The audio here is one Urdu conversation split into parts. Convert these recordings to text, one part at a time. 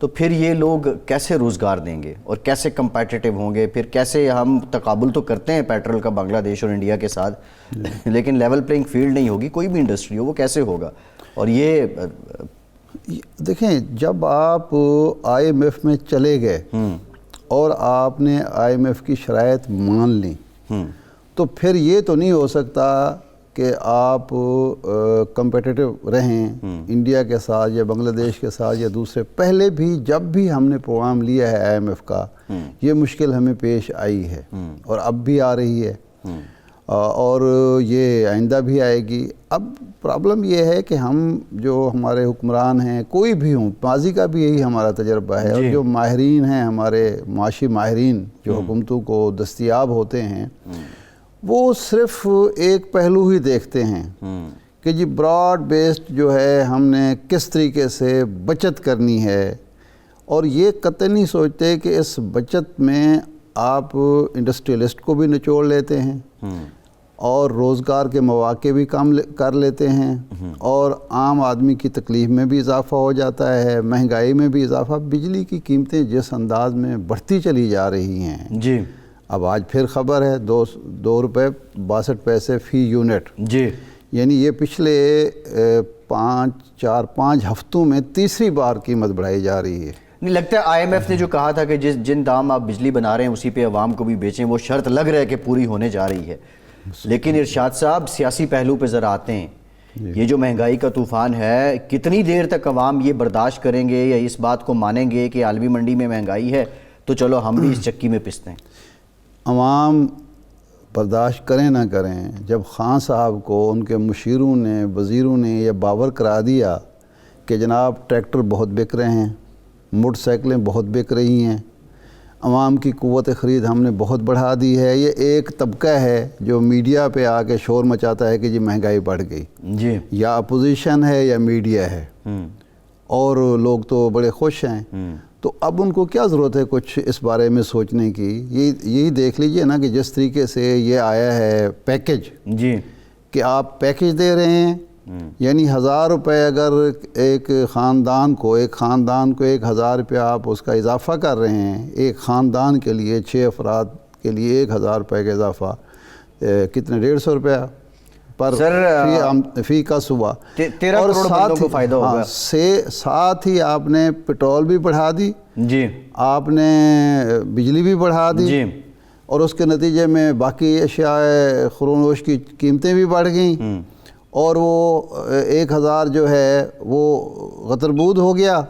تو پھر یہ لوگ کیسے روزگار دیں گے اور کیسے کمپیٹیٹیو ہوں گے؟ پھر کیسے ہم تقابل تو کرتے ہیں پیٹرول کا بنگلہ دیش اور انڈیا کے ساتھ، لیکن لیول پلینگ فیلڈ نہیں ہوگی، کوئی بھی انڈسٹری ہو وہ کیسے ہوگا؟ اور یہ دیکھیں، جب آپ آئی ایم ایف میں چلے گئے اور آپ نے آئی ایم ایف کی شرائط مان لی، تو پھر یہ تو نہیں ہو سکتا کہ آپ کمپیٹیٹو رہیں انڈیا کے ساتھ یا بنگلہ دیش کے ساتھ یا دوسرے۔ پہلے بھی جب بھی ہم نے پروگرام لیا ہے آئی ایم ایف کا، یہ مشکل ہمیں پیش آئی ہے اور اب بھی آ رہی ہے اور یہ آئندہ بھی آئے گی۔ اب پرابلم یہ ہے کہ ہم جو ہمارے حکمران ہیں، کوئی بھی ہوں، ماضی کا بھی یہی ہمارا تجربہ ہے، اور جو ماہرین ہیں، ہمارے معاشی ماہرین جو حکومتوں کو دستیاب ہوتے ہیں، وہ صرف ایک پہلو ہی دیکھتے ہیں کہ جی براڈ بیسڈ جو ہے ہم نے کس طریقے سے بچت کرنی ہے، اور یہ قطعی نہیں سوچتے کہ اس بچت میں آپ انڈسٹریلسٹ کو بھی نچوڑ لیتے ہیں اور روزگار کے مواقع بھی کم کر لیتے ہیں، اور عام آدمی کی تکلیف میں بھی اضافہ ہو جاتا ہے، مہنگائی میں بھی اضافہ۔ بجلی کی قیمتیں جس انداز میں بڑھتی چلی جا رہی ہیں، جی اب آج پھر خبر ہے 2.62 فی یونٹ، جی، یعنی یہ پچھلے 5 ہفتوں میں تیسری بار قیمت بڑھائی جا رہی ہے۔ نہیں لگتا ہے آئی ایم ایف نے جو کہا تھا کہ جن دام آپ بجلی بنا رہے ہیں اسی پہ عوام کو بھی بیچیں، وہ شرط لگ رہا ہے کہ پوری ہونے جا رہی ہے، لیکن ارشاد صاحب سیاسی پہلو پہ ذرا آتے ہیں۔ یہ جو مہنگائی کا طوفان ہے، کتنی دیر تک عوام یہ برداشت کریں گے یا اس بات کو مانیں گے کہ عالمی منڈی میں مہنگائی ہے تو چلو ہم بھی اس چکی میں پستے ہیں؟ عوام برداشت کریں نہ کریں، جب خان صاحب کو ان کے مشیروں نے، وزیروں نے یہ باور کرا دیا کہ جناب ٹریکٹر بہت بک رہے ہیں، موٹر سائیکلیں بہت بک رہی ہیں، عوام کی قوت خرید ہم نے بہت بڑھا دی ہے، یہ ایک طبقہ ہے جو میڈیا پہ آ کے شور مچاتا ہے کہ جی مہنگائی بڑھ گئی، جی، یا اپوزیشن ہے یا میڈیا ہے، اور لوگ تو بڑے خوش ہیں۔ تو اب ان کو کیا ضرورت ہے کچھ اس بارے میں سوچنے کی؟ یہی دیکھ لیجئے نا کہ جس طریقے سے یہ آیا ہے پیکج، جی، کہ آپ پیکج دے رہے ہیں، یعنی 1000 روپے اگر ایک خاندان کو 1000 روپے آپ اس کا اضافہ کر رہے ہیں، ایک خاندان کے لیے 6 افراد کے لیے 1000 روپے کا اضافہ، کتنے 150 روپے پر فی کا صبح، 13 کروڑ بندوں کو فائدہ ہوگا۔ ساتھ ہی آپ نے پیٹرول بھی بڑھا دی، جی، آپ نے بجلی بھی بڑھا دی، جی، اور اس کے نتیجے میں باقی اشیاء خورونوش کی قیمتیں بھی بڑھ گئیں، اور وہ 1000 جو ہے وہ غتربود ہو گیا،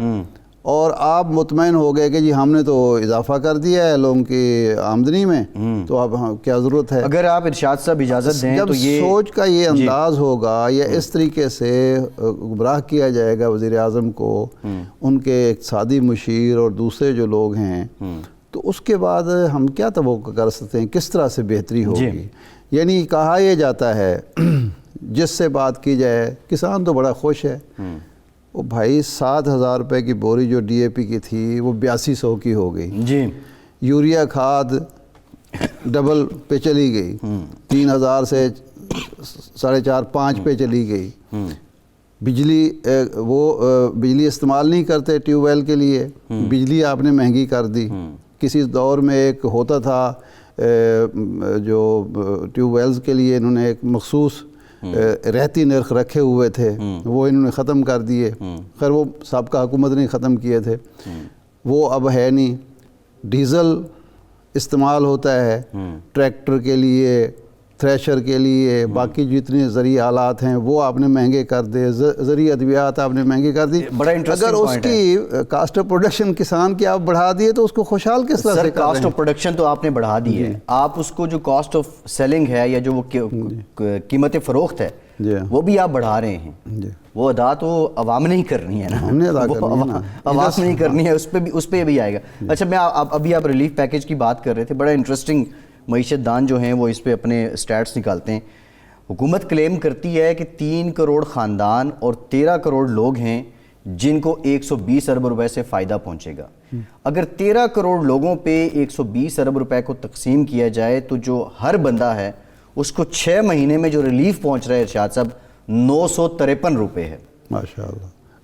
اور آپ مطمئن ہو گئے کہ جی ہم نے تو اضافہ کر دیا ہے لوگوں کی آمدنی میں، تو اب کیا ضرورت ہے؟ اگر آپ ارشاد صاحب اجازت دیں جب تو یہ سوچ کا یہ انداز ہوگا یا اس طریقے سے گمراہ کیا جائے گا وزیر اعظم کو، ان کے اقتصادی مشیر اور دوسرے جو لوگ ہیں، تو اس کے بعد ہم کیا توقع کر سکتے ہیں کس طرح سے بہتری ہوگی؟ یعنی کہا یہ جاتا ہے جس سے بات کی جائے، کسان تو بڑا خوش ہے، وہ بھائی 7000 روپے کی بوری جو ڈی اے پی کی تھی وہ 8200 کی ہو گئی، جی، یوریا کھاد ڈبل پہ چلی گئی، 3000 سے 4.5-5 پہ چلی گئی، بجلی بجلی استعمال نہیں کرتے ٹیوب ویل کے لیے، بجلی آپ نے مہنگی کر دی۔ کسی دور میں ایک ہوتا تھا جو ٹیوب ویلز کے لیے انہوں نے ایک مخصوص رہتی نرخ رکھے ہوئے تھے، وہ انہوں نے ختم کر دیے، خیر وہ سابقہ حکومت نے ختم کیے تھے، وہ اب ہے نہیں۔ ڈیزل استعمال ہوتا ہے ٹریکٹر کے لیے، تھریشر کے لیے، باقی جتنے زرعی آلات ہیں وہ آپ نے مہنگے کر دے، زرعی ادویات آپ نے مہنگے کر دی۔ اگر اس کی کاسٹ آف پروڈکشن کسان کی آپ بڑھا دیے تو اس کو خوشحال کس طرح سے کر رہے ہیں؟ کاسٹ آف پروڈکشن تو آپ نے بڑھا دی ہے، آپ اس کو جو کاسٹ آف سیلنگ ہے یا جو وہ قیمت فروخت ہے وہ بھی آپ بڑھا رہے ہیں۔ وہ ادا تو عوام نے ہی کرنی ہے نا، ہم نے ادا کرنی ہے نا، عوام نے ہی کرنی ہے، اس پہ بھی آئے گا۔ اچھا، میں ابھی آپ ریلیف پیکج کی بات کر رہے تھے، بڑا انٹرسٹنگ، معیشت دان جو ہیں وہ اس پہ اپنے سٹیٹس نکالتے ہیں۔ حکومت کلیم کرتی ہے کہ 3 کروڑ خاندان اور 13 کروڑ لوگ ہیں جن کو 120 ارب روپے سے فائدہ پہنچے گا۔ اگر 13 کروڑ لوگوں پہ 120 ارب روپے کو تقسیم کیا جائے تو جو ہر بندہ ہے اس کو 6 مہینے میں جو ریلیف پہنچ رہا ہے ارشاد صاحب 953 روپے ہے۔ ماشاءاللہ،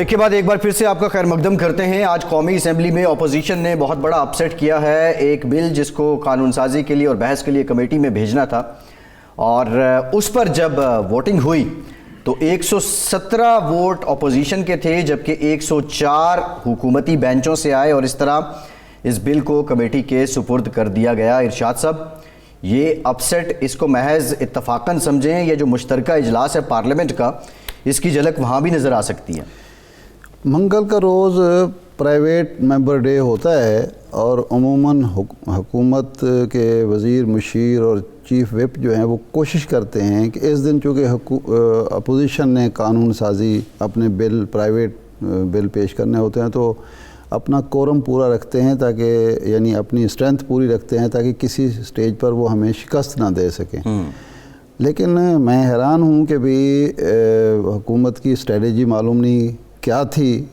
بریک کے بعد ایک بار پھر سے آپ کا خیر مقدم کرتے ہیں. آج قومی اسمبلی میں اپوزیشن نے بہت بڑا اپسیٹ کیا ہے. ایک بل جس کو قانون سازی کے لیے اور بحث کے لیے کمیٹی میں بھیجنا تھا, اور اس پر جب ووٹنگ ہوئی تو 117 ووٹ اپوزیشن کے تھے, جبکہ 104 حکومتی بینچوں سے آئے, اور اس طرح اس بل کو کمیٹی کے سپرد کر دیا گیا. ارشاد صاحب, یہ اپسیٹ اس کو محض اتفاقاً سمجھیں, یہ جو مشترکہ اجلاس ہے پارلیمنٹ کا, اس کی جھلک وہاں بھی نظر آ سکتی ہے. منگل کا روز پرائیویٹ ممبر ڈے ہوتا ہے, اور عموماً حکومت کے وزیر مشیر اور چیف وپ جو ہیں وہ کوشش کرتے ہیں کہ اس دن چونکہ اپوزیشن نے قانون سازی اپنے بل پرائیویٹ بل پیش کرنے ہوتے ہیں تو اپنا کورم پورا رکھتے ہیں, تاکہ یعنی اپنی اسٹرینتھ پوری رکھتے ہیں تاکہ کسی سٹیج پر وہ ہمیں شکست نہ دے سکیں. لیکن میں حیران ہوں کہ بھی حکومت کی اسٹریٹجی معلوم نہیں کیا تھی,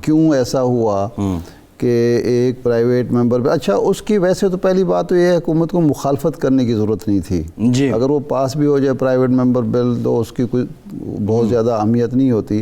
کیوں ایسا ہوا کہ ایک پرائیویٹ ممبر پہ, اچھا اس کی ویسے تو پہلی بات تو یہ ہے حکومت کو مخالفت کرنے کی ضرورت نہیں تھی. اگر وہ پاس بھی ہو جائے پرائیویٹ ممبر بل تو اس کی کوئی بہت زیادہ اہمیت نہیں ہوتی.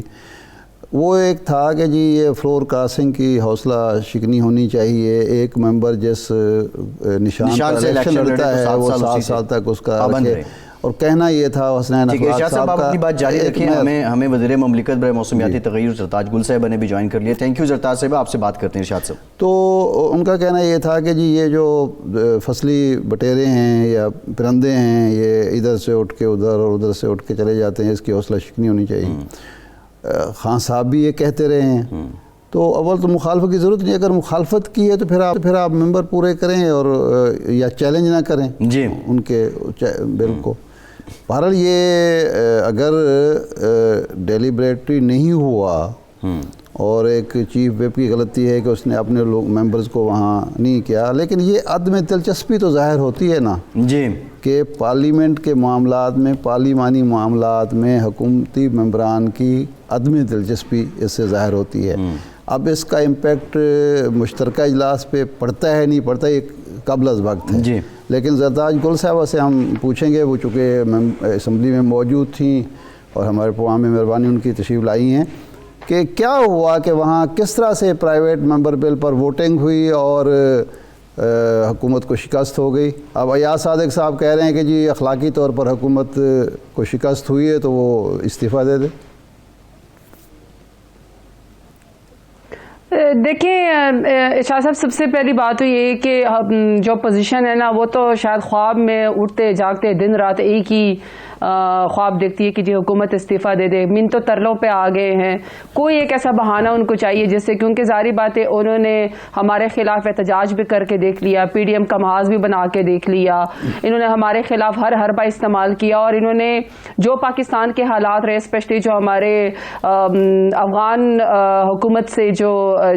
وہ ایک تھا کہ جی یہ فلور کراسنگ کی حوصلہ شکنی ہونی چاہیے, ایک ممبر جس نشان پر الیکشن لڑتا ہے وہ 7 سال تک اس کا رکھے, اور کہنا یہ تھا حسنین اخلاق صاحب کا. اپنی بات جاری رکھیں. ہمیں وزیر مملکت برائے موسمیاتی تغیر زرتاج گل صاحبہ نے بھی جوائن کر لیا. تھینک یو زرتاج صاحبہ, آپ سے بات کرتے ہیں ارشاد صاحب. تو ان کا کہنا یہ تھا کہ جی یہ جو فصلی بٹیرے ہیں یا پرندے ہیں یہ ادھر سے اٹھ کے ادھر اور ادھر سے اٹھ کے چلے جاتے ہیں, اس کی حوصلہ شکنی ہونی چاہیے. خان صاحب بھی یہ کہتے رہے ہیں. تو اول تو مخالفت کی ضرورت نہیں, اگر مخالفت کی ہے تو پھر آپ ممبر پورے کریں اور یا چیلنج نہ کریں ان کے بل کو. بہرحال یہ اگر ڈیلیبریٹری نہیں ہوا اور ایک چیف وپ کی غلطی ہے کہ اس نے اپنے لوگ ممبرز کو وہاں نہیں کیا, لیکن یہ عدم دلچسپی تو ظاہر ہوتی ہے نا کہ پارلیمنٹ کے معاملات میں, پارلیمانی معاملات میں حکومتی ممبران کی عدم دلچسپی اس سے ظاہر ہوتی ہے. اب اس کا امپیکٹ مشترکہ اجلاس پہ پڑتا ہے نہیں پڑتا, یہ قبل از وقت ہے. لیکن زرتاج گل صاحبہ سے ہم پوچھیں گے, وہ چونکہ اسمبلی میں موجود تھیں اور ہمارے پروگرام میں مہربانی ان کی تشریف لائی ہیں, کہ کیا ہوا کہ وہاں کس طرح سے پرائیویٹ ممبر بل پر ووٹنگ ہوئی اور حکومت کو شکست ہو گئی. اب ایاز صادق صاحب کہہ رہے ہیں کہ جی اخلاقی طور پر حکومت کو شکست ہوئی ہے تو وہ استعفیٰ دے دے. دیکھیں ارشاد صاحب, سب سے پہلی بات تو یہ کہ جو اپوزیشن ہے نا وہ تو شاید خواب میں اٹھتے جاگتے دن رات ایک ہی خواب دیکھتی ہے کہ جی حکومت استعفیٰ دے دے. منتوں ترلوں پہ آ گئے ہیں, کوئی ایک ایسا بہانہ ان کو چاہیے جس سے, کیونکہ ظاہری بات ہے انہوں نے ہمارے خلاف احتجاج بھی کر کے دیکھ لیا, پی ڈی ایم کا محاذ بھی بنا کے دیکھ لیا, انہوں نے ہمارے خلاف ہر حربہ استعمال کیا, اور انہوں نے جو پاکستان کے حالات رہے, اسپیشلی جو ہمارے افغان حکومت سے جو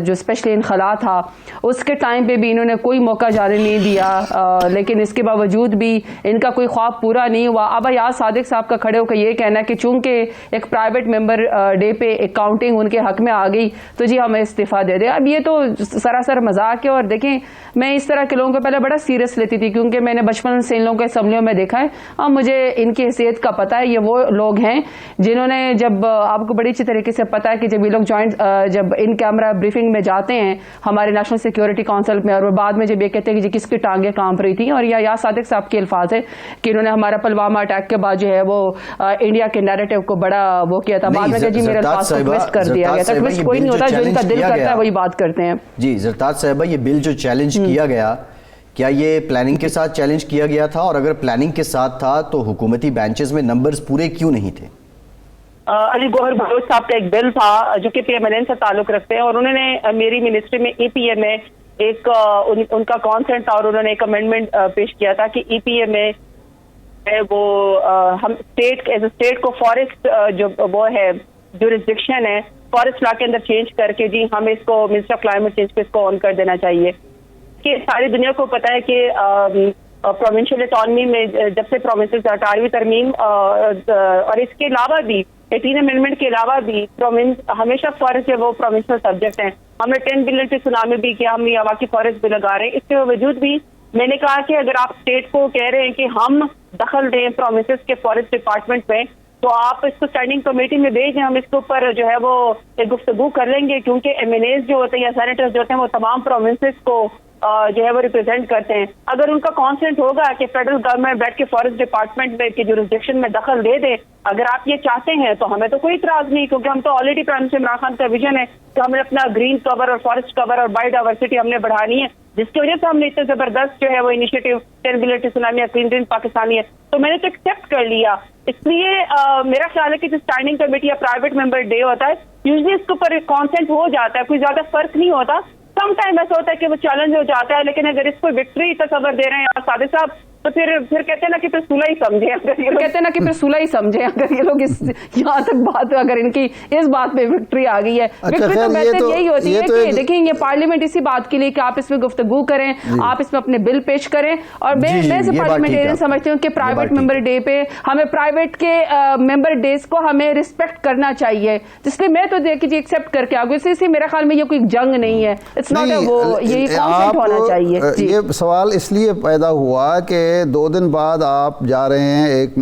اسپیشلی انخلا تھا اس کے ٹائم پہ بھی انہوں نے کوئی موقع جانے نہیں دیا, لیکن اس کے باوجود بھی ان کا کوئی خواب پورا نہیں ہوا. اب ایاز صادق صاحب کا کھڑے ہو کے یہ کہنا ہے کہ چونکہ ایک پرائیویٹ ممبر ڈے پہ ایک کاؤنٹنگ ان کے حق میں آ گئی تو جی ہمیں استعفیٰ دے دیں. اب یہ تو سراسر مذاق ہے. اور دیکھیں میں اس طرح کے لوگوں کو پہلے بڑا سیریس لیتی تھی, کیونکہ میں نے بچپن سے ان لوگوں کو اسمبلیوں میں دیکھا ہے. اب مجھے ان کی حیثیت کا پتہ ہے. یہ وہ لوگ ہیں جنہوں نے, جب آپ کو بڑی اچھی طریقے سے پتہ ہے کہ جب یہ لوگ جب ان کیمرہ بریفنگ میں جاتے ہیں ہمارے نیشنل سیکیورٹی کونسل میں, اور بعد میں جب یہ کہتے ہیں کہ جی کس کی ٹانگیں کانپ رہی تھیں, اور یہ ایاز صادق صاحب کے الفاظ ہے کہ انہوں نے ہمارا پلوامہ اٹیک کے بعد جو ہے وہ انڈیا کے نیریٹو کو بڑا وہ کیا تھا, بعد میں کہ جی میرے الفاظ کو ٹویسٹ کر دیا گیا تھا. ٹویسٹ کوئی نہیں ہوتا, جو ان کا دل کرتا ہے وہی بات کرتے ہیں. جی زرتاج صاحبہ, یہ بل جو چیلنج کیا گیا, کیا یہ پلاننگ کے ساتھ چیلنج کیا گیا تھا, اور اگر پلاننگ کے ساتھ تھا تو حکومتی بینچز میں نمبرز پورے کیوں نہیں تھے؟ علی گوہر بلوچ صاحب کا ایک بل تھا جو کہ پی ایم ایل این سے تعلق رکھتے ہیں, اور انہوں نے میری منسٹری میں ای پی اے میں ایک ان کا کانسنٹ تھا, اور انہوں نے ایک امینڈمنٹ پیش کیا تھا کہ ای پی اے میں وہ ہم اسٹیٹ کو فارسٹ جو وہ ہے جورسڈکشن ہے فارسٹ لا کے اندر چینج کر کے جی ہمیں اس کو منسٹر آف کلائمیٹ چینج کو اس کو آن کر دینا چاہیے. کہ ساری دنیا کو پتہ ہے کہ پروونشل اٹانومی میں جب سے پروونسز 18ویں ترمیم اور اس کے علاوہ بھی 18 امینڈمنٹ کے علاوہ بھی ہمیشہ فارسٹ جو وہ پروونشنل سبجیکٹ ہیں. ہم نے 10 بلین سے سنامی بھی کیا, ہم یہ واقعی فارسٹ بھی لگا رہے ہیں. اس کے باوجود بھی میں نے کہا کہ اگر آپ اسٹیٹ کو کہہ رہے ہیں کہ ہم دخل دیں پروونسز کے فارسٹ ڈپارٹمنٹ میں, تو آپ اس کو اسٹینڈنگ کمیٹی میں بھیجیں, ہم اس کے اوپر جو ہے وہ ایک گفتگو کر لیں گے, کیونکہ ایم این ایز جو ہوتے ہیں یا سینیٹرز جو ہوتے ہیں وہ تمام پروونسز کو جو ہے وہ ریپرزینٹ کرتے ہیں. اگر ان کا کانسنٹ ہوگا کہ فیڈرل گورنمنٹ بیٹھ کے فارسٹ ڈپارٹمنٹ میں کی جورسڈکشن میں دخل دے دے, اگر آپ یہ چاہتے ہیں تو ہمیں تو کوئی اعتراض نہیں, کیونکہ ہم تو already prime minister Imran Khan کا ویژن ہے کہ ہم نے اپنا گرین کور اور فارسٹ کور اور بایو ڈائیورسٹی ہم نے بڑھانی ہے, جس کی وجہ سے ہم نے اتنے زبردست جو ہے وہ initiative sustainability tsunami clean drink Pakistani ہے, تو میں نے تو ایکسپٹ کر لیا. اس لیے میرا خیال ہے کہ جو اسٹینڈنگ کمیٹی یا پرائیویٹ ممبر ڈے ہوتا ہے یوزلی اس کے اوپر کانسنٹ ہو جاتا ہے, کوئی زیادہ فرق نہیں ہوتا. سم ٹائم ایسا ہوتا ہے کہ وہ چیلنج ہو جاتا ہے, لیکن اگر اس کو وکٹری تصور دے رہے ہیں صادق صاحب تو پھر کہتے ہیں نا کہ پھر صلح ہی سمجھیں, کہتے ہیں نا کہ پھر صلح ہی سمجھیں اگر یہ لوگ یہاں تک بات, اگر ان کی اس بات پہ وکٹری آ گئی ہے. وکٹری تو بہتر یہی ہوتی ہے کہ دیکھیں یہ پارلیمنٹ اسی بات کے لیے کہ آپ اس میں گفتگو کریں, آپ اس میں اپنے بل پیش کریں, اور میں سے پارلیمنٹیرین سمجھتی ہوں کہ پرائیویٹ ممبر ڈے پہ ہمیں پرائیویٹ کے ممبر ڈیز کو ہمیں ریسپیکٹ کرنا چاہیے, جس لیے میں تو دیکھ جی ایکسپٹ کر کے آگے. اسی میرے خیال میں یہ کوئی جنگ نہیں ہے, اٹس ناٹ اے وہ, یہ کانسیپٹ ہونا چاہیے. یہ سوال اس لیے پیدا ہوا کہ 2 دن بعد آپ جا رہے ہیں ایک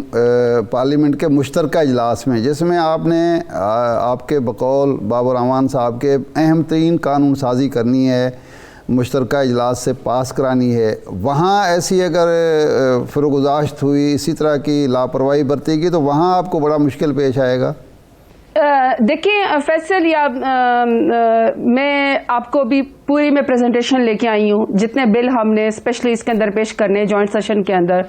پارلیمنٹ کے مشترکہ اجلاس میں, جس میں آپ نے آپ کے بقول بابر امان صاحب کے اہم ترین قانون سازی کرنی ہے, مشترکہ اجلاس سے پاس کرانی ہے. وہاں ایسی اگر فروگزاشت ہوئی, اسی طرح کی لاپرواہی برتی گی, تو وہاں آپ کو بڑا مشکل پیش آئے گا. دیکھیں فیصل, یا میں آپ کو بھی پوری میں پریزنٹیشن لے کے آئی ہوں جتنے بل ہم نے اسپیشلی اس کے اندر پیش کرنے جوائنٹ سیشن کے اندر.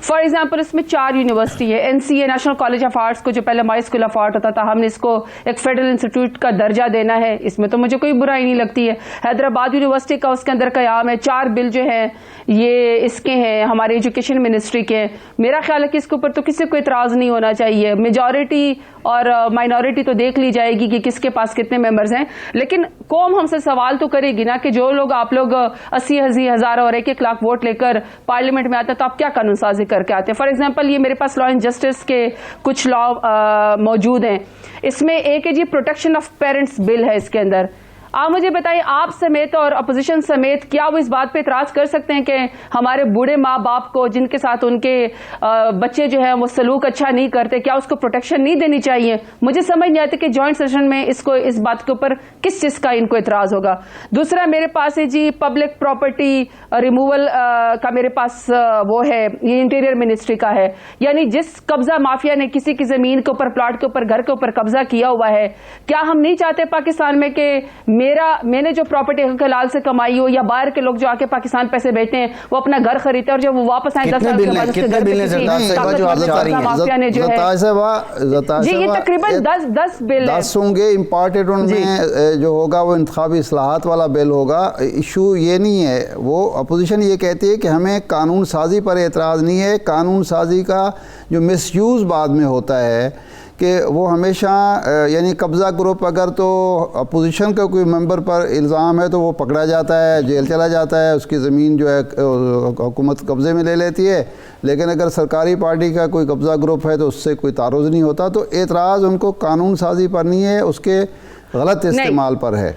فار ایگزامپل اس میں 4 یونیورسٹی ہے, N C A national college of arts کو جو پہلے مائی اسکول آف آرٹ ہوتا تھا, ہم نے اس کو ایک فیڈرل انسٹیٹیوٹ کا درجہ دینا ہے, اس میں تو مجھے کوئی برائی نہیں لگتی ہے. حیدرآباد یونیورسٹی کا اس کے اندر قیام ہے. 4 بل جو ہیں یہ اس کے ہیں ہمارے ایجوکیشن منسٹری کے. میرا خیال ہے کہ اس کے اوپر تو کسی کو اعتراض نہیں ہونا چاہیے. میجورٹی اور مائنورٹی تو دیکھ لی جائے گی کہ کس کے پاس کتنے ممبرز ہیں, لیکن قوم ہم سے سوال تو کرے گی نا کہ جو لوگ آپ لوگ 80,000 اور 1 لاکھ ووٹ لے کر پارلیمنٹ میں آتے ہیں تو آپ کیا قانون سازی کر کے آتے ہیں. فار ایگزامپل یہ میرے پاس لا اینڈ جسٹس کے کچھ لا موجود ہیں. اس میں ایک ہے جی پروٹیکشن آف پیرنٹس بل ہے. اس کے اندر آپ مجھے بتائیے, آپ سمیت اور اپوزیشن سمیت کیا وہ اس بات پہ اعتراض کر سکتے ہیں کہ ہمارے بوڑھے ماں باپ کو جن کے ساتھ ان کے بچے جو ہیں وہ سلوک اچھا نہیں کرتے, کیا اس کو پروٹیکشن نہیں دینی چاہیے؟ مجھے سمجھ نہیں آتی کہ جوائنٹ سیشن میں اس بات کے اوپر کس چیز کا ان کو اعتراض ہوگا. دوسرا میرے پاس ہے جی پبلک پراپرٹی ریموول کا, میرے پاس وہ ہے یہ انٹیریئر منسٹری کا ہے, یعنی جس قبضہ مافیا نے کسی کی زمین کے اوپر, پلاٹ کے اوپر, گھر کے اوپر قبضہ کیا ہوا ہے, کیا ہم نہیں چاہتے پاکستان میں کہ میں نے جو پراپرٹی حلال سے کمائی ہو, یا باہر کے لوگ جو آ کے پاکستان پیسے بیچتے ہیں وہ اپنا گھر خریدتے ہیں اور جب وہ واپس آئیں 10 سال کے بعد اس کے گھر پہ کسی مافیا نے جو ہے جی یہ تقریباً 10 بل 10 ہوں گے امپارٹڈ. ان میں جو ہوگا وہ انتخابی اصلاحات والا بل ہوگا. ایشو یہ نہیں ہے, وہ اپوزیشن یہ کہتی ہے کہ ہمیں قانون سازی پر اعتراض نہیں ہے. قانون سازی کا جو مس یوز بعد میں ہوتا ہے کہ وہ ہمیشہ یعنی قبضہ گروپ, اگر تو اپوزیشن کا کوئی ممبر پر الزام ہے تو وہ پکڑا جاتا ہے, جیل چلا جاتا ہے, اس کی زمین جو ہے حکومت قبضے میں لے لیتی ہے. لیکن اگر سرکاری پارٹی کا کوئی قبضہ گروپ ہے تو اس سے کوئی تعارض نہیں ہوتا. تو اعتراض ان کو قانون سازی پر نہیں ہے, اس کے غلط استعمال پر ہے.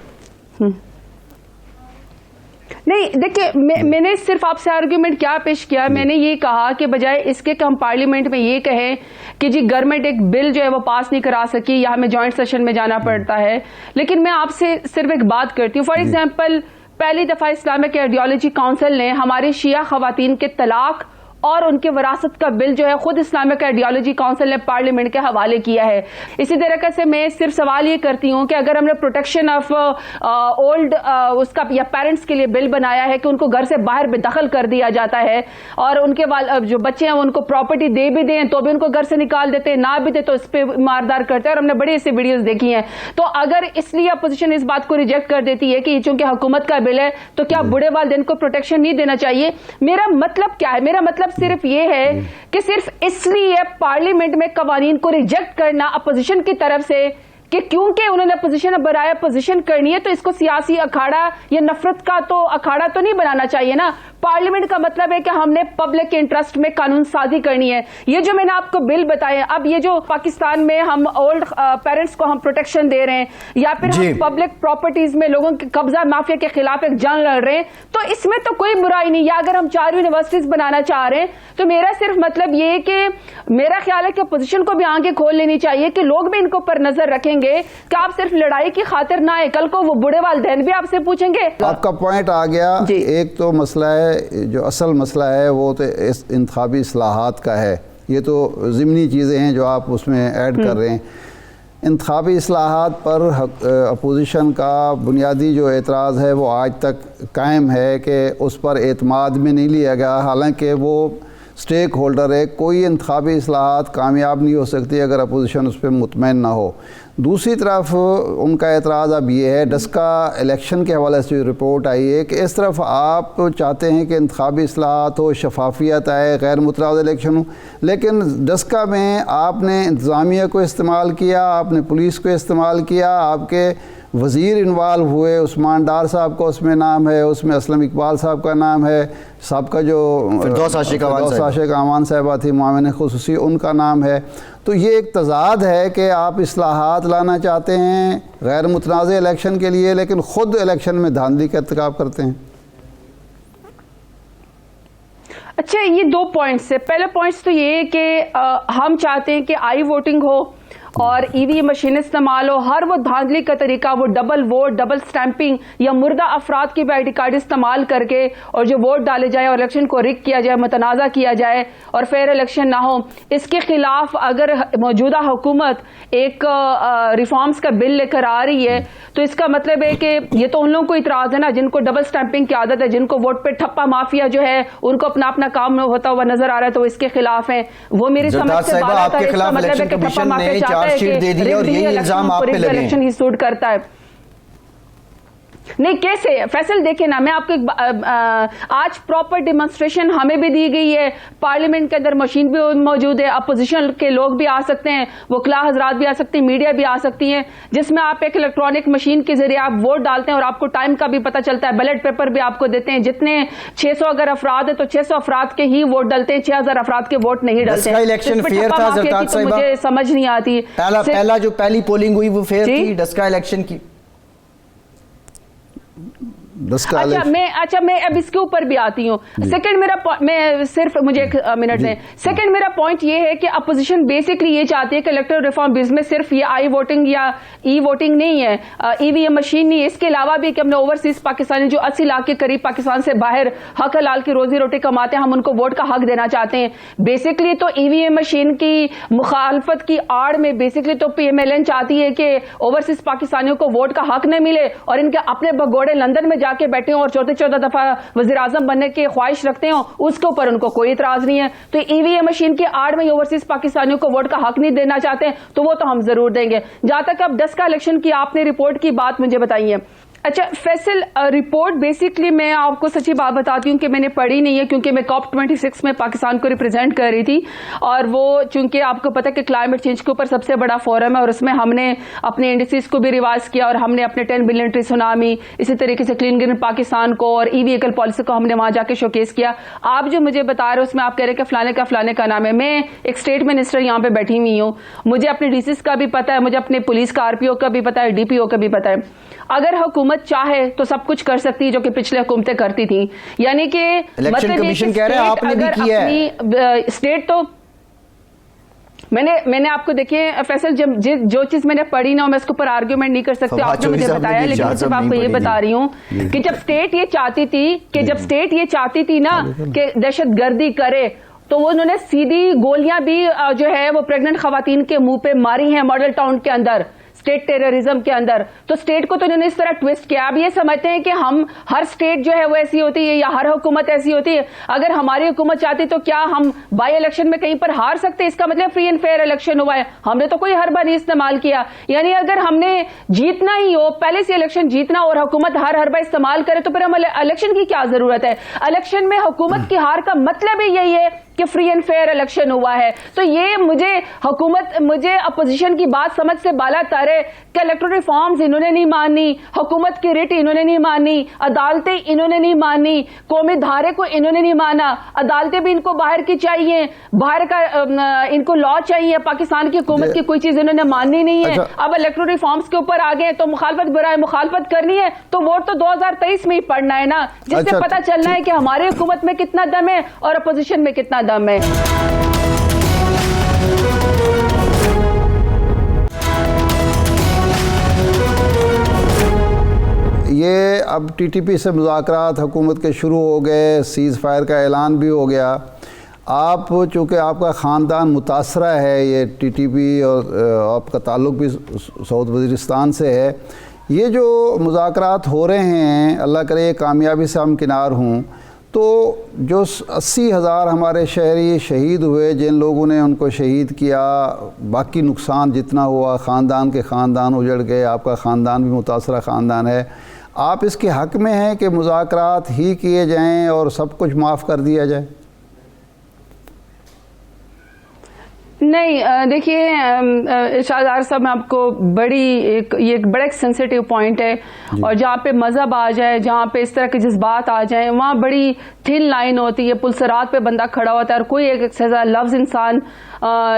نہیں دیکھیں, میں نے صرف آپ سے آرگیومنٹ کیا پیش کیا, میں نے یہ کہا کہ بجائے اس کے کہ ہم پارلیمنٹ میں یہ کہیں کہ جی گورنمنٹ ایک بل جو ہے وہ پاس نہیں کرا سکی یا ہمیں جوائنٹ سیشن میں جانا پڑتا ہے, لیکن میں آپ سے صرف ایک بات کرتی ہوں. فار ایگزامپل پہلی دفعہ اسلامک آئیڈیالوجی کاؤنسل نے ہمارے شیعہ خواتین کے طلاق اور ان کے وراثت کا بل جو ہے خود اسلامک آئیڈیالوجی کاؤنسل نے پارلیمنٹ کے حوالے کیا ہے. اسی طریقے سے میں صرف سوال یہ کرتی ہوں کہ اگر ہم نے پروٹیکشن آف اولڈ اس کا یا پیرنٹس کے لیے بل بنایا ہے کہ ان کو گھر سے باہر بے دخل کر دیا جاتا ہے اور ان کے جو بچے ہیں ان کو پراپرٹی دے بھی دیں تو بھی ان کو گھر سے نکال دیتے ہیں, نہ بھی دے تو اس پہ ماردار کرتے ہیں, اور ہم نے بڑی ایسی ویڈیوز دیکھی ہیں. تو اگر اس لیے اپوزیشن اس بات کو ریجیکٹ کر دیتی ہے کہ چونکہ حکومت کا بل ہے تو کیا بوڑھے والدین کو پروٹیکشن نہیں دینا چاہیے؟ میرا مطلب کیا ہے, میرا مطلب صرف یہ ہے کہ صرف اس لیے پارلیمنٹ میں قوانین کو ریجیکٹ کرنا اپوزیشن کی طرف سے کہ کیونکہ انہوں نے اپوزیشن براہ پوزیشن کرنی ہے تو اس کو سیاسی اکھاڑا یا نفرت کا تو اکھاڑا تو نہیں بنانا چاہیے نا. پارلیمنٹ کا مطلب ہے کہ ہم نے پبلک کے انٹرسٹ میں قانون سازی کرنی ہے. یہ جو میں نے آپ کو بل بتایا, اب یہ جو پاکستان میں ہم اولڈ پیرنٹس کو ہم پروٹیکشن دے رہے ہیں یا پھر ہم پبلک پراپرٹیز میں لوگوں کے قبضہ مافیا کے خلاف ایک جنگ لڑ رہے ہیں, تو اس میں تو کوئی برائی نہیں. یا اگر ہم 4 یونیورسٹیز بنانا چاہ رہے ہیں تو میرا صرف مطلب یہ کہ میرا خیال ہے کہ اپوزیشن کو بھی آنکھیں کھول لینی چاہیے کہ لوگ بھی ان کو پر نظر رکھیں گے کہ آپ صرف لڑائی کی خاطر نہ آئے, کل کو وہ بوڑھے والدین بھی آپ سے پوچھیں گے. آپ کا پوائنٹ آ گیا. ایک تو مسئلہ ہے, جو اصل مسئلہ ہے وہ تو انتخابی اصلاحات کا ہے. یہ تو ضمنی چیزیں ہیں جو آپ اس میں ایڈ کر رہے ہیں. انتخابی اصلاحات پر اپوزیشن کا بنیادی جو اعتراض ہے وہ آج تک قائم ہے کہ اس پر اعتماد میں نہیں لیا گیا, حالانکہ وہ سٹیک ہولڈر ہے. کوئی انتخابی اصلاحات کامیاب نہیں ہو سکتی اگر اپوزیشن اس پہ مطمئن نہ ہو. دوسری طرف ان کا اعتراض اب یہ ہے, ڈسکا الیکشن کے حوالے سے جو رپورٹ آئی ہے کہ اس طرف آپ چاہتے ہیں کہ انتخابی اصلاحات ہو, شفافیت آئے, غیر متنازع الیکشن ہو, لیکن ڈسکا میں آپ نے انتظامیہ کو استعمال کیا, آپ نے پولیس کو استعمال کیا, آپ کے وزیر انوالو ہوئے, عثمان ڈار صاحب کا اس میں نام ہے, اس میں اسلم اقبال صاحب کا نام ہے, سابقہ جو فردوس عاشق امان صاحبہ تھی معاون خصوصی, ان کا نام ہے. تو یہ ایک تضاد ہے کہ آپ اصلاحات لانا چاہتے ہیں غیر متنازع الیکشن کے لیے, لیکن خود الیکشن میں دھاندلی کا ارتکاب کرتے ہیں. اچھا, یہ 2 پوائنٹس ہے. پہلا پوائنٹس تو یہ ہے کہ ہم چاہتے ہیں کہ آئی ووٹنگ ہو اور ای وی مشین استعمال ہو. ہر وہ دھاندلی کا طریقہ, وہ ڈبل ووٹ, ڈبل سٹیمپنگ یا مردہ افراد کی بھی آئی ڈی کارڈ استعمال کر کے اور جو ووٹ ڈالے جائے اور الیکشن کو رگ کیا جائے, متنازع کیا جائے اور فیئر الیکشن نہ ہو, اس کے خلاف اگر موجودہ حکومت ایک ریفارمز کا بل لے کر آ رہی ہے تو اس کا مطلب ہے کہ یہ تو ان لوگوں کو اعتراض ہے نا جن کو ڈبل سٹیمپنگ کی عادت ہے, جن کو ووٹ پہ ٹھپا مافیا جو ہے ان کو اپنا اپنا کام ہوتا ہوا نظر آ رہا ہے, تو اس کے خلاف ہیں. وہ میری سمجھ سے باہر ہے. اس کا مطلب ہے کہ ٹھپا مافیا چاہتا ہے کہ اور یہی الزام آپ پہ لگے ہیں. ہی سوٹ کرتا ہے. نہیں, کیسے فیصل دیکھیں نا, میں آپ کو آج پراپر ڈیمونسٹریشن ہمیں بھی دی گئی ہے, پارلیمنٹ کے اندر مشین بھی موجود ہے, اپوزیشن کے لوگ بھی آ سکتے ہیں, وکلا حضرات بھی آ سکتے ہیں, میڈیا بھی آ سکتی ہیں, جس میں آپ ایک الیکٹرانک مشین کے ذریعے آپ ووٹ ڈالتے ہیں اور آپ کو ٹائم کا بھی پتہ چلتا ہے, بیلٹ پیپر بھی آپ کو دیتے ہیں. جتنے 600 اگر افراد ہیں تو 600 افراد کے ہی ووٹ ڈلتے ہیں, 6000 افراد کے ووٹ نہیں ڈلتے ہیں. الیکشن فیئر تھا زرتاج صاحبہ, مجھے سمجھ نہیں آتی. پہلا جو پہلی پولنگ ہوئی وہ فیئر تھی ڈسکا الیکشن کی. اچھا میں اب اس کے اوپر بھی آتی ہوں. سیکنڈ میرا میں صرف مجھے 1 منٹ دیں. سیکنڈ میرا پوائنٹ یہ ہے کہ اپوزیشن بیسکلی یہ چاہتی ہے کہ الیکٹرل ریفارم بل میں صرف یہ آئی ووٹنگ یا ای ووٹنگ نہیں ہے, ای وی ایم مشین نہیں ہے, اس کے علاوہ بھی کہ ہم نے اوورسیز پاکستانی جو 80 لاکھ کے قریب پاکستان سے باہر حق حلال کی روزی روٹی کماتے ہیں, ہم ان کو ووٹ کا حق دینا چاہتے ہیں. بیسکلی تو ای وی ایم مشین کی مخالفت کی آڑ میں بیسکلی تو پی ایم ایل این چاہتی ہے کہ اوورسیز پاکستانیوں کو ووٹ کا حق نہ ملے اور ان کے اپنے بگوڑے لندن میں جا کے بیٹھے اور 14 دفعہ وزیر اعظم بننے کی خواہش رکھتے ہوں, اس کے اوپر ان کو کوئی اعتراض نہیں ہے. تو ای وی ایم مشین کی آڑ میں اوورسیز پاکستانیوں کو ووٹ کا حق نہیں دینا چاہتے تو وہ تو ہم ضرور دیں گے. جہاں تک اب ڈسکا الیکشن کی آپ نے رپورٹ کی بات مجھے بتائی ہے. اچھا فیصل, رپورٹ بیسکلی میں آپ کو سچی بات بتاتی ہوں کہ میں نے پڑھی نہیں ہے کیونکہ میں COP 26 میں پاکستان کو ریپرزینٹ کر رہی تھی, اور وہ چونکہ آپ کو پتہ ہے کہ کلائمیٹ چینج کے اوپر سب سے بڑا فورم ہے اور اس میں ہم نے اپنے انڈیسز کو بھی ریوائز کیا اور ہم نے اپنے 10 بلین ٹری سونامی, اسی طریقے سے کلین گرین پاکستان کو اور ای ویکل پالیسی کو ہم نے وہاں جا کے شوکیس کیا. آپ جو مجھے بتا رہے ہو اس میں آپ کہہ رہے کہ فلانے کا نام ہے. میں ایک اسٹیٹ منسٹر یہاں پہ بیٹھی ہوئی ہوں, مجھے اپنے ڈیسیز کا بھی پتہ ہے, مجھے اپنے پولیس کا RPO کا بھی پتہ ہے, DPO کا بھی پتہ ہے. اگر حکومت چاہے تو سب کچھ کر سکتی جو کہ پچھلے حکومتیں کرتی تھیں. یعنی کہ الیکشن کمیشن کہہ رہے ہیں آپ نے بھی کیا ہے اسٹیٹ. تو میں نے آپ کو دیکھیں فیصل, جو چیز میں نے پڑھی نا میں اس کے اوپر آرگیومنٹ نہیں کر سکتی, آپ نے مجھے بتایا, لیکن صرف آپ کو یہ بتا رہی ہوں کہ جب اسٹیٹ یہ چاہتی تھی نا کہ دہشت گردی کرے تو وہ انہوں نے سیدھی گولیاں بھی جو ہے وہ پریگننٹ خواتین کے منہ پہ ماری ہیں ماڈل ٹاؤن کے اندر, اسٹیٹ ٹیررزم کے اندر. تو اسٹیٹ کو تو انہوں نے اس طرح ٹویسٹ کیا. اب یہ سمجھتے ہیں کہ ہم ہر اسٹیٹ جو ہے وہ ایسی ہوتی ہے یا ہر حکومت ایسی ہوتی ہے. اگر ہماری حکومت چاہتی تو کیا ہم بائی الیکشن میں کہیں پر ہار سکتے؟ اس کا مطلب فری اینڈ فیئر الیکشن ہوا ہے. ہم نے تو کوئی حربہ نہیں استعمال کیا. یعنی اگر ہم نے جیتنا ہی ہو پہلے سے الیکشن جیتنا اور حکومت ہر حربہ استعمال کرے تو پھر ہم الیکشن کی کیا ضرورت ہے؟ الیکشن میں حکومت کی ہار کا مطلب ہی یہی ہے کہ فری اینڈ فیئر الیکشن ہوا ہے. تو یہ مجھے اپوزیشن کی بات سمجھ سے بالا تر ہے کہ الیکٹرل ریفارمز انہوں نے نہیں مانی, حکومت کی رٹ انہوں نے نہیں مانی, عدالتیں انہوں نے نہیں مانی, قومی دھارے کو انہوں نے نہیں مانا. عدالتیں بھی ان کو باہر کی چاہیے, باہر کا ان کو لا چاہیے. پاکستان کی حکومت کی کوئی چیز انہوں نے ماننی نہیں ہے. اب الیکٹرل ریفارمز کے اوپر آ گئے تو مخالفت برائے مخالفت کرنی ہے تو ووٹ تو 2023 میں ہی پڑنا ہے نا, جس سے پتہ چلنا ہے کہ ہماری حکومت میں کتنا دم ہے اور اپوزیشن میں کتنا دم ہے. یہ اب ٹی ٹی پی سے مذاکرات حکومت کے شروع ہو گئے, سیز فائر کا اعلان بھی ہو گیا. آپ چونکہ آپ کا خاندان متاثرہ ہے, یہ ٹی ٹی پی اور آپ کا تعلق بھی سعود وزیرستان سے ہے, یہ جو مذاکرات ہو رہے ہیں اللہ کرے یہ کامیابی سے ہم کنار ہوں, تو جو 80,000 ہمارے شہری شہید ہوئے, جن لوگوں نے ان کو شہید کیا, باقی نقصان جتنا ہوا, خاندان کے خاندان اجڑ گئے, آپ کا خاندان بھی متاثرہ خاندان ہے, آپ اس کے حق میں ہیں کہ مذاکرات ہی کیے جائیں اور سب کچھ معاف کر دیا جائے؟ نہیں, دیکھیے ارشاد صاحب, میں آپ کو یہ ایک بڑا سینسیٹیو پوائنٹ ہے, اور جہاں پہ مذہب آ جائے, جہاں پہ اس طرح کے جذبات آ جائیں, وہاں بڑی تھن لائن ہوتی ہے, پلسرات پہ بندہ کھڑا ہوتا ہے, اور کوئی ایک سزا لفظ انسان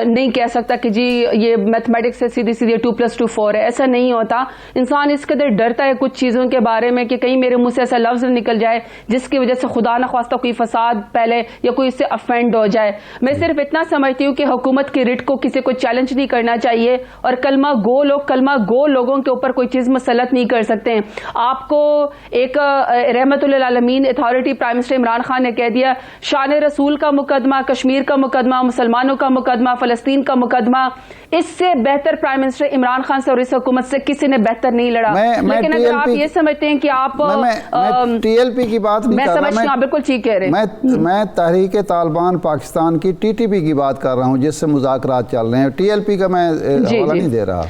نہیں کہہ سکتا کہ جی یہ میتھمیٹکس سے سیدھی 2+2 4 ہے. ایسا نہیں ہوتا. انسان اس قدر ڈرتا ہے کچھ چیزوں کے بارے میں کہ کہیں میرے منہ سے ایسا لفظ نکل جائے جس کی وجہ سے خدا نخواستہ کوئی فساد پہلے یا کوئی اس سے افینڈ ہو جائے. میں صرف اتنا سمجھتی ہوں کہ حکومت کی رٹ کو کسی کو چیلنج نہیں کرنا چاہیے, اور کلمہ گو لوگوں کے اوپر کوئی چیز مسلط نہیں کر سکتے ہیں. آپ کو ایک رحمت للعالمین authority prime minister Imran Khan نے کہہ دیا, شان رسول کا مقدمہ, کشمیر کا مقدمہ, مسلمانوں کا مقدمہ, فلسطین کا مقدمہ, اس سے بہتر پرائم منسٹر عمران خان سے اور اس حکومت سے کسی نے بہتر نہیں لڑا. لیکن اگر آپ یہ سمجھتے ہیں کہ آپ ٹی ایل پی کی بات نہیں کر رہا, میں سمجھتی ہوں آپ بالکل ٹھیک کہہ رہے ہیں, میں تحریک طالبان پاکستان کی ٹی ٹی پی کی بات کر رہا ہوں جس سے مذاکرات چل رہے ہیں. ٹی ایل پی کا میں حوالہ نہیں دے رہا.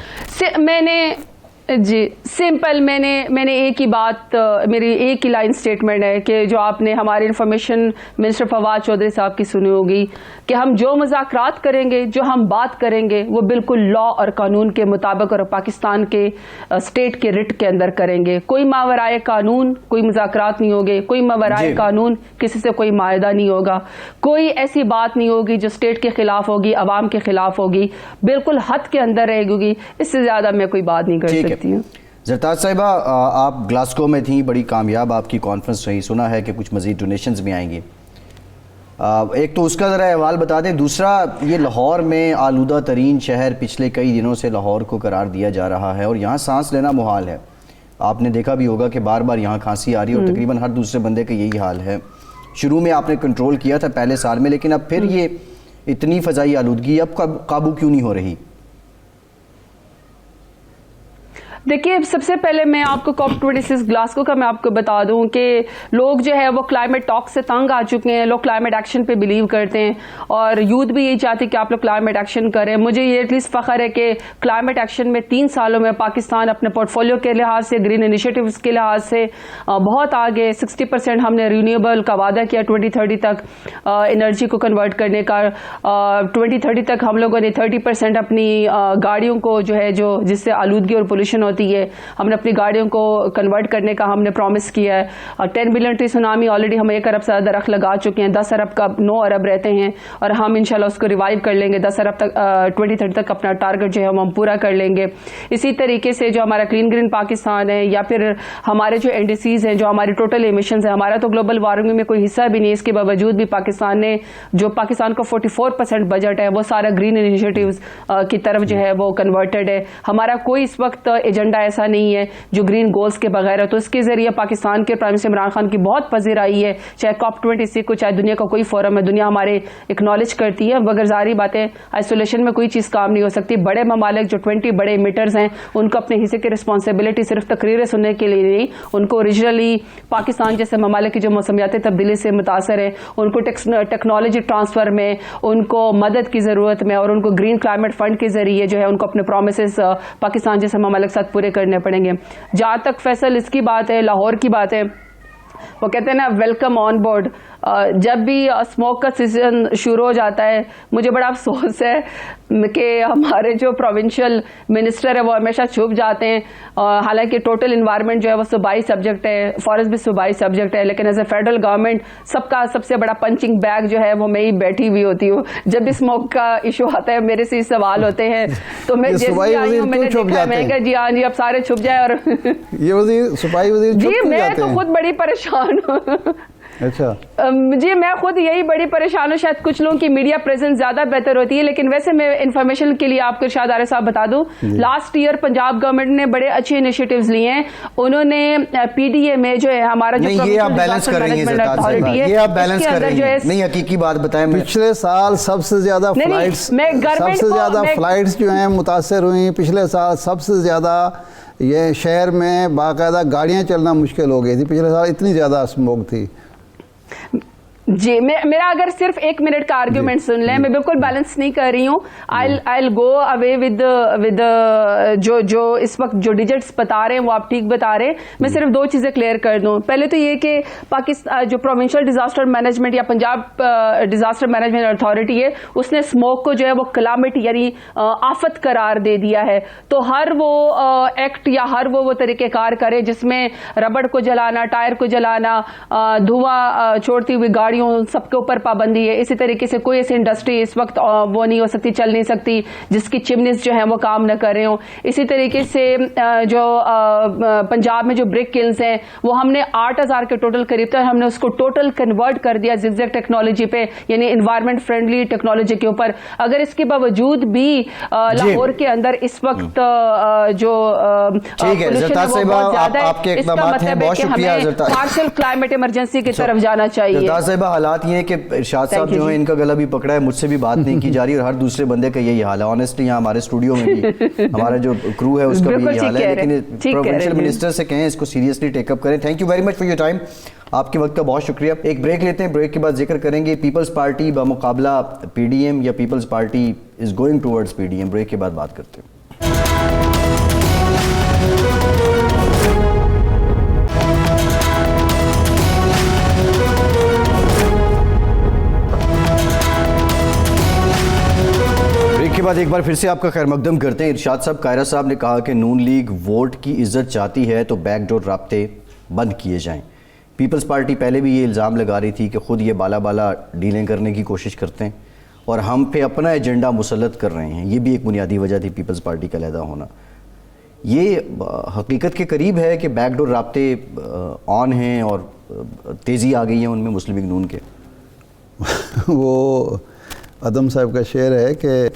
سمپل میں نے ایک ہی بات, میری ایک ہی لائن سٹیٹمنٹ ہے کہ جو آپ نے ہمارے انفارمیشن منسٹر فواد چودھری صاحب کی سنی ہوگی کہ ہم جو مذاکرات کریں گے, جو ہم بات کریں گے, وہ بالکل لا اور قانون کے مطابق اور پاکستان کے اسٹیٹ کے رٹ کے اندر کریں گے. کوئی ماورائے قانون کوئی مذاکرات نہیں ہوگے, کوئی ماورائے قانون کسی سے کوئی معاہدہ نہیں ہوگا, کوئی ایسی بات نہیں ہوگی جو اسٹیٹ کے خلاف ہوگی, عوام کے خلاف ہوگی, بالکل حد کے اندر رہے گی. اس سے زیادہ میں کوئی بات نہیں کر سکتی. زرتاج صاحبہ, آپ گلاسکو میں تھیں, بڑی کامیاب آپ کی کانفرنس رہی, سنا ہے کہ کچھ مزید ڈونیشنز بھی آئیں گی. ایک تو اس کا ذرا احوال بتا دیں, دوسرا یہ لاہور میں آلودہ ترین شہر پچھلے کئی دنوں سے لاہور کو قرار دیا جا رہا ہے, اور یہاں سانس لینا محال ہے. آپ نے دیکھا بھی ہوگا کہ بار بار یہاں کھانسی آ رہی ہے, اور تقریباً ہر دوسرے بندے کا یہی حال ہے. شروع میں آپ نے کنٹرول کیا تھا پہلے سال میں, لیکن اب پھر یہ اتنی فضائی آلودگی اب قابو کیوں نہیں ہو رہی؟ دیکھیے, سب سے پہلے میں آپ کو COP26 گلاسکو کا میں آپ کو بتا دوں کہ لوگ جو ہے وہ کلائمیٹ ٹاک سے تنگ آ چکے ہیں. لوگ کلائمیٹ ایکشن پہ بلیو کرتے ہیں, اور یوتھ بھی یہی چاہتی کہ آپ لوگ کلائمیٹ ایکشن کریں. مجھے یہ ایٹ لیسٹ فخر ہے کہ کلائمیٹ ایکشن میں 3 سالوں میں پاکستان اپنے پورٹ فولیو کے لحاظ سے, گرین انیشیٹیوز کے لحاظ سے بہت آگے. 60% ہم نے رینیویبل کا وعدہ کیا 2030 تک انرجی کو کنورٹ کرنے کا. 2030 تک ہم لوگوں نے 30% اپنی گاڑیوں کو جو ہے جس سے آلودگی اور پولوشن ہوتی ہے, ہم نے اپنی گاڑیوں کو کنورٹ کرنے کا ہم نے پرومس کیا ہے. 10 بلین ٹری سونامی آلریڈی ہم 1 ارب سے زیادہ درخت لگا چکے ہیں. 10 ارب کا 9 ارب رہتے ہیں, اور ہم انشاءاللہ اس کو ریوائیو کر لیں گے. 10 ارب تک 2030 تک اپنا ٹارگٹ جو ہے ہم پورا کر لیں گے. اسی طریقے سے جو ہمارا کلین گرین پاکستان ہے, یا پھر ہمارے جو NDCs ہیں, جو ہماری ٹوٹل ایمیشنز ہیں, ہمارا تو گلوبل وارمنگ میں کوئی حصہ بھی نہیں. اس کے باوجود بھی پاکستان نے جو پاکستان کا 44% بجٹ ہے وہ سارا گرین انیشیٹیوز کی طرف جو ہے وہ کنورٹڈ ہے. ہمارا کوئی اس وقت ایجنڈا ایسا نہیں ہے جو گرین گولز کے بغیر ہے. تو اس کے ذریعے پاکستان کے پرائم منسٹر عمران خان کی بہت پذیرائی ہے, چاہے COP26 کو, چاہے دنیا کا کوئی فورم ہے, دنیا ہمارے اکنالج کرتی ہے. مگر ظاہری بات ہے آئسولیشن میں کوئی چیز کام نہیں ہو سکتی. بڑے ممالک جو 20 بڑے ایمیٹرز ہیں, ان کو اپنے حصے کی رسپانسبلٹی صرف تقریریں سننے کے لیے نہیں, ان کو اوریجنلی پاکستان جیسے ممالک کی جو موسمیاتی تبدیلی سے متاثر ہے, ان کو ٹیکنالوجی ٹرانسفر میں ان کو مدد کی ضرورت میں, اور ان کو گرین کلائمیٹ فنڈ کے ذریعے جو ہے ان کو اپنے پرومسز پاکستان جیسے ممالک ساتھ پورے کرنے پڑیں گے. جہاں تک فیصل اس کی بات ہے, لاہور کی بات ہے, وہ کہتے ہیں نا ویلکم آن بورڈ. جب بھی اسموک کا سیزن شروع ہو جاتا ہے مجھے بڑا افسوس ہے کہ ہمارے جو پروونشل منسٹر ہے وہ ہمیشہ چھپ جاتے ہیں. حالانکہ ٹوٹل انوائرمنٹ جو ہے وہ صوبائی سبجیکٹ ہے, فارسٹ بھی صوبائی سبجیکٹ ہے, لیکن ایز اے فیڈرل گورنمنٹ سب سے بڑا پنچنگ بیگ جو ہے وہ میں ہی بیٹھی ہوئی ہوتی ہوں. جب بھی اسموک کا ایشو آتا ہے میرے سے سوال ہوتے ہیں تو میں جیسے آئی ہوں میں نے دیکھا میں کہ جی ہاں جی اب سارے چھپ جائے. اور یہ وزیر صوبائی وزیر جی میں تو خود بڑی پریشان ہوں. اچھا جی میں خود یہی بڑی پریشان ہوں. شاید کچھ لوگوں کی میڈیا پریزنس زیادہ بہتر ہوتی ہے, لیکن ویسے میں انفارمیشن کے لیے آپ کو ارشاد عارف صاحب بتا دوں, لاسٹ ایئر پنجاب گورنمنٹ نے بڑے اچھے انیشیٹوز لیے ہیں. انہوں نے پی ڈی اے میں جو ہے ہمارا جو یہ آپ بیلنس کر رہی ہیں اتھارٹی ہے, یہ آپ بیلنس کر رہی ہیں, نہیں حقیقی بات بتائیں. پچھلے سال سب سے زیادہ فلائٹس جو ہیں متاثر ہوئی. پچھلے سال سب سے زیادہ یہ شہر میں باقاعدہ گاڑیاں چلنا مشکل ہو گئی تھی. پچھلے سال اتنی زیادہ اسموگ تھی. جی میرا اگر صرف 1 منٹ کا آرگیومنٹ سن لیں, میں بالکل بیلنس نہیں کر رہی ہوں. I'll go away with جو اس وقت جو ڈیجٹس بتا رہے ہیں وہ آپ ٹھیک بتا رہے ہیں. میں صرف 2 چیزیں کلیئر کر دوں. پہلے تو یہ کہ پاکستان جو پروونشل ڈیزاسٹر مینجمنٹ یا پنجاب ڈیزاسٹر مینجمنٹ اتھارٹی ہے اس نے اسموک کو جو ہے وہ کلامٹی یعنی آفت قرار دے دیا ہے. تو ہر وہ ایکٹ یا ہر وہ طریقہ کار کرے جس میں ربڑ کو جلانا, ٹائر کو جلانا, دھواں چھوڑتی ہوئی گاڑیوں سب کے اوپر پابندی ہے. اسی طریقے سے کوئی ایسی انڈسٹری اس وقت وہ نہیں ہو سکتی, چل نہیں سکتی جس کی چمنیز جو ہیں وہ کام نہ کر رہے ہوں. اسی طریقے سے جو پنجاب میں جو بریک کلز ہیں وہ ہم نے 8000 کے ٹوٹل قریب تھا, ہم نے اس کو ٹوٹل کنورٹ کر دیا زگزیگ ٹیکنالوجی پہ, یعنی انوائرمنٹ فرینڈلی ٹیکنالوجی کے اوپر. اگر اس کے باوجود بھی لاہور کے اندر اس وقت جو آپ کے اقدامات ہیں, بہت شکریہ. پارشل کلائمیٹ ایمرجنسی کی طرف جانا چاہیے. حالات یہ ہیں کہ ارشاد صاحب جو ہیں ان کا گلا بھی پکڑا ہے, مجھ سے بھی بات نہیں کی جا رہی اور ہر دوسرے بندے کا یہی حال ہے. آنیسٹلی یہاں ہمارے اسٹوڈیو میں بھی ہمارا جو کرو ہے اس کا بھی یہی حال ہے, لیکن پروونشل منسٹر سے کہیں اس کو سیریسلی ٹیک اپ کریں. Thank you very much for your time, آپ کے وقت کا بہت شکریہ. ایک بریک لیتے ہیں, بریک کے بعد ذکر کریں گے پیپلز پارٹی بمقابلہ پی ڈی ایم یا Peoples Party is going towards P D M. Break کے بعد بات کرتے ہیں. کے بعد ایک بار پھر سے آپ کا خیر مقدم کرتے ہیں. ارشاد صاحب, قاہرہ صاحب نے کہا کہ نون لیگ ووٹ کی عزت چاہتی ہے تو بیک ڈور رابطے بند کیے جائیں. پیپلز پارٹی پہلے بھی یہ الزام لگا رہی تھی کہ خود یہ بالا ڈیلیں کرنے کی کوشش کرتے ہیں اور ہم پہ اپنا ایجنڈا مسلط کر رہے ہیں. یہ بھی ایک بنیادی وجہ تھی پیپلز پارٹی کا علیحدہ ہونا. یہ حقیقت کے قریب ہے کہ بیک ڈور رابطے آن ہیں اور تیزی آ گئی ہے ان میں مسلم لیگ نون کے. وہ ادم صاحب کا شعر ہے کہ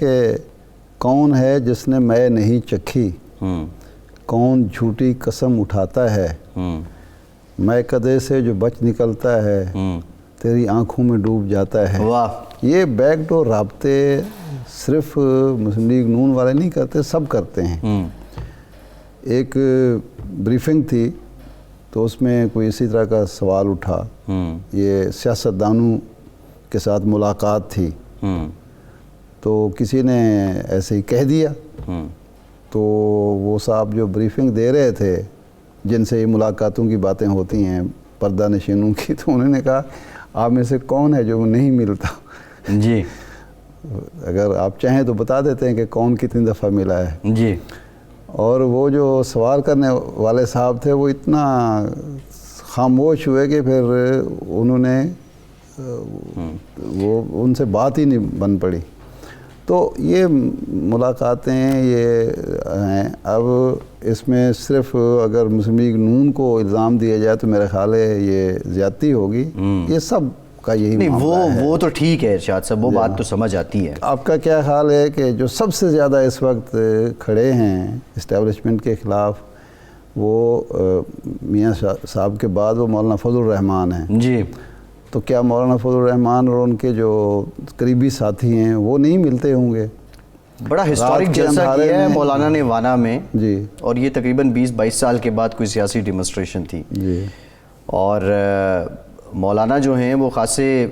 کون ہے جس نے میں نہیں چکھی, کون جھوٹی قسم اٹھاتا ہے, میں قدے سے جو بچ نکلتا ہے تیری آنکھوں میں ڈوب جاتا ہے. یہ بیک ڈور رابطے صرف مسلم لیگ نون والے نہیں کرتے, سب کرتے ہیں. ایک بریفنگ تھی تو اس میں کوئی اسی طرح کا سوال اٹھا, یہ سیاستدانوں کے ساتھ ملاقات تھی تو کسی نے ایسے ہی کہہ دیا. تو وہ صاحب جو بریفنگ دے رہے تھے جن سے یہ ملاقاتوں کی باتیں ہوتی ہیں پردہ نشینوں کی, تو انہوں نے کہا آپ میں سے کون ہے جو نہیں ملتا. جی اگر آپ چاہیں تو بتا دیتے ہیں کہ کون کتنی دفعہ ملا ہے. جی اور وہ جو سوال کرنے والے صاحب تھے وہ اتنا خاموش ہوئے کہ پھر انہوں نے وہ ان سے بات ہی نہیں بن پڑی. تو یہ ملاقاتیں یہ ہیں. اب اس میں صرف اگر مسلم لیگ نون کو الزام دیا جائے تو میرا خیال ہے یہ زیادتی ہوگی. یہ سب کا یہی معاملہ ہے. وہ تو ٹھیک ہے ارشاد صاحب, وہ بات تو سمجھ آتی ہے. آپ کا کیا خیال ہے کہ جو سب سے زیادہ اس وقت کھڑے ہیں اسٹیبلشمنٹ کے خلاف وہ میاں صاحب کے بعد وہ مولانا فضل الرحمان ہیں. جی تو کیا مولانا فضل الرحمان اور ان کے جو قریبی ساتھی ہیں وہ نہیں ملتے ہوں گے؟ بڑا ہسٹورک جلسہ کیا ہے مولانا نے وانا میں. جی اور یہ تقریباً 20-22 سال کے بعد کوئی سیاسی ڈیمونسٹریشن تھی. جی اور مولانا جو ہیں وہ خاصے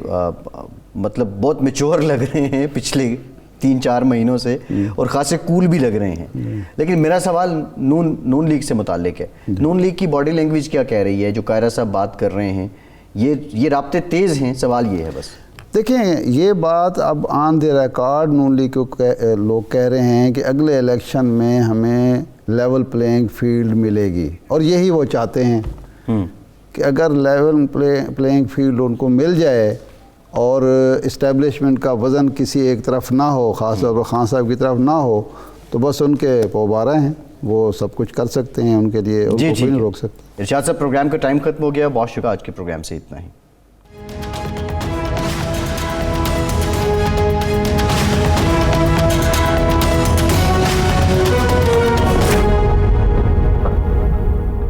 مطلب بہت میچور لگ رہے ہیں پچھلے 3-4 مہینوں سے, اور خاصے کول بھی لگ رہے ہیں. لیکن میرا سوال نون لیگ سے متعلق ہے. نون لیگ کی باڈی لینگویج کیا کہہ رہی ہے؟ جو قاہرہ صاحب بات کر رہے ہیں یہ رابطے تیز ہیں، سوال یہ ہے بس. دیکھیں یہ بات اب آن دی ریکارڈ نون لیگ کے لوگ کہہ رہے ہیں کہ اگلے الیکشن میں ہمیں لیول پلینگ فیلڈ ملے گی، اور یہی وہ چاہتے ہیں کہ اگر لیول پلینگ فیلڈ ان کو مل جائے اور اسٹیبلشمنٹ کا وزن کسی ایک طرف نہ ہو، خاص طور پر خان صاحب کی طرف نہ ہو، تو بس ان کے پوبارہ ہیں، وہ سب کچھ کر سکتے ہیں، ان کے لیے ان کو کوئی نہیں روک سکتا. ارشاد صاحب پروگرام کا ٹائم ختم ہو گیا، بہت شکریہ، آج کے پروگرام سے اتنا ہی.